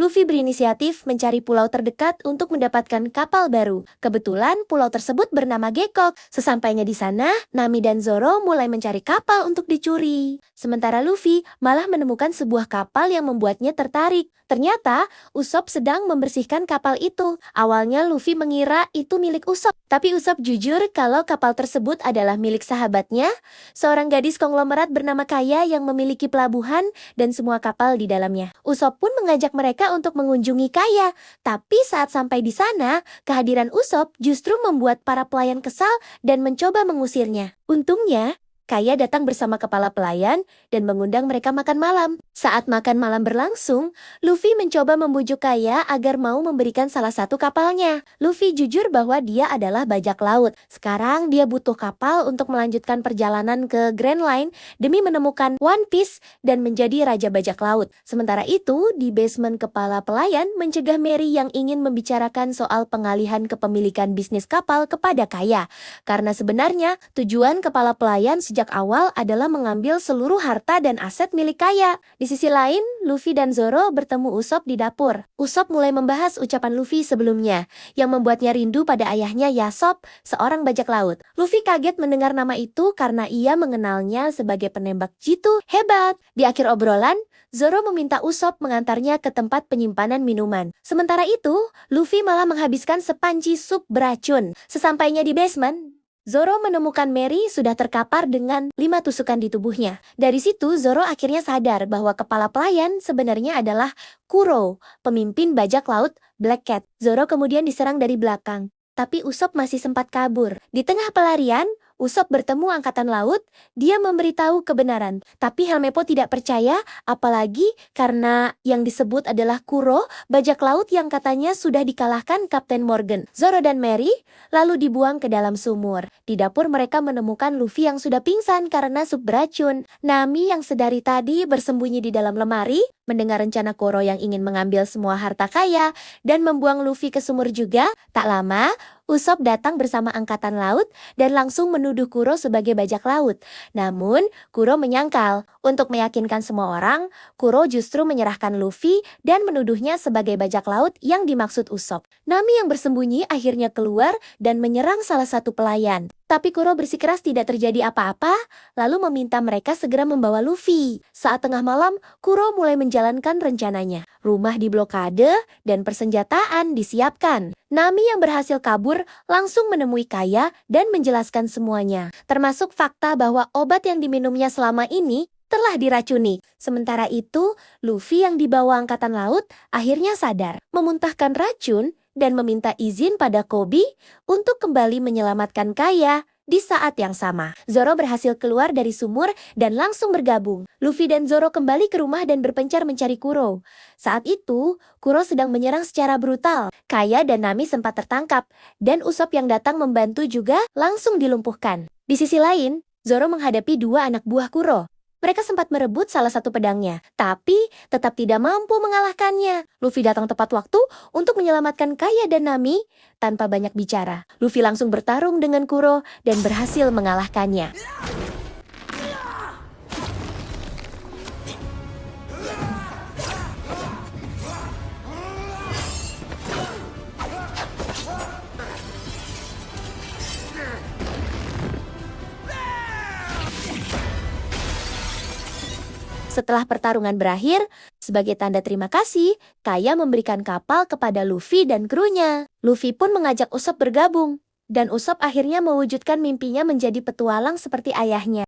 Luffy berinisiatif mencari pulau terdekat untuk mendapatkan kapal baru. Kebetulan pulau tersebut bernama Gekok. Sesampainya di sana, Nami dan Zoro mulai mencari kapal untuk dicuri. Sementara Luffy malah menemukan sebuah kapal yang membuatnya tertarik. Ternyata, Usopp sedang membersihkan kapal itu. Awalnya Luffy mengira itu milik Usopp, tapi Usopp jujur kalau kapal tersebut adalah milik sahabatnya, seorang gadis konglomerat bernama Kaya yang memiliki pelabuhan dan semua kapal di dalamnya. Usopp pun mengajak mereka untuk mengunjungi Kaya, tapi saat sampai di sana, kehadiran Usopp justru membuat para pelayan kesal dan mencoba mengusirnya. Untungnya, Kaya datang bersama kepala pelayan dan mengundang mereka makan malam. Saat makan malam berlangsung, Luffy mencoba membujuk Kaya agar mau memberikan salah satu kapalnya. Luffy jujur bahwa dia adalah bajak laut. Sekarang dia butuh kapal untuk melanjutkan perjalanan ke Grand Line demi menemukan One Piece dan menjadi raja bajak laut. Sementara itu, di basement kepala pelayan mencegah Mary yang ingin membicarakan soal pengalihan kepemilikan bisnis kapal kepada Kaya. Karena sebenarnya tujuan kepala pelayan sejak awal adalah mengambil seluruh harta dan aset milik Kaya. Di sisi lain, Luffy dan Zoro bertemu Usopp di dapur. Usopp mulai membahas ucapan Luffy sebelumnya, yang membuatnya rindu pada ayahnya Yasop, seorang bajak laut. Luffy kaget mendengar nama itu karena ia mengenalnya sebagai penembak jitu hebat. Di akhir obrolan, Zoro meminta Usopp mengantarnya ke tempat penyimpanan minuman. Sementara itu, Luffy malah menghabiskan sepanci sup beracun. Sesampainya di basement, Zoro menemukan Mary sudah terkapar dengan 5 tusukan di tubuhnya. Dari situ, Zoro akhirnya sadar bahwa kepala pelayan sebenarnya adalah Kuro, pemimpin bajak laut Black Cat. Zoro kemudian diserang dari belakang, tapi Usopp masih sempat kabur. Di tengah pelarian, Usopp bertemu angkatan laut. Dia memberitahu kebenaran, tapi Helmeppo tidak percaya, apalagi karena yang disebut adalah Kuro, bajak laut yang katanya sudah dikalahkan Kapten Morgan. Zoro dan Mary lalu dibuang ke dalam sumur. Di dapur mereka menemukan Luffy yang sudah pingsan karena sup beracun. Nami yang sedari tadi bersembunyi di dalam lemari, mendengar rencana Kuro yang ingin mengambil semua harta Kaya dan membuang Luffy ke sumur juga. Tak lama, Usopp datang bersama angkatan laut dan langsung menuduh Kuro sebagai bajak laut. Namun, Kuro menyangkal. Untuk meyakinkan semua orang, Kuro justru menyerahkan Luffy dan menuduhnya sebagai bajak laut yang dimaksud Usopp. Nami yang bersembunyi akhirnya keluar dan menyerang salah satu pelayan. Tapi Kuro bersikeras tidak terjadi apa-apa, lalu meminta mereka segera membawa Luffy. Saat tengah malam, Kuro mulai menjalankan rencananya. Rumah diblokade dan persenjataan disiapkan. Nami yang berhasil kabur langsung menemui Kaya dan menjelaskan semuanya, termasuk fakta bahwa obat yang diminumnya selama ini telah diracuni. Sementara itu, Luffy yang dibawa angkatan laut akhirnya sadar, memuntahkan racun dan meminta izin pada Koby untuk kembali menyelamatkan Kaya. Di saat yang sama, Zoro berhasil keluar dari sumur dan langsung bergabung. Luffy dan Zoro kembali ke rumah dan berpencar mencari Kuro. Saat itu, Kuro sedang menyerang secara brutal. Kaya dan Nami sempat tertangkap, dan Usopp yang datang membantu juga langsung dilumpuhkan. Di sisi lain, Zoro menghadapi 2 anak buah Kuro. Mereka sempat merebut salah satu pedangnya, tapi tetap tidak mampu mengalahkannya. Luffy datang tepat waktu untuk menyelamatkan Kaya dan Nami tanpa banyak bicara. Luffy langsung bertarung dengan Kuro dan berhasil mengalahkannya. Setelah pertarungan berakhir, sebagai tanda terima kasih, Kaya memberikan kapal kepada Luffy dan krunya. Luffy pun mengajak Usopp bergabung, dan Usopp akhirnya mewujudkan mimpinya menjadi petualang seperti ayahnya.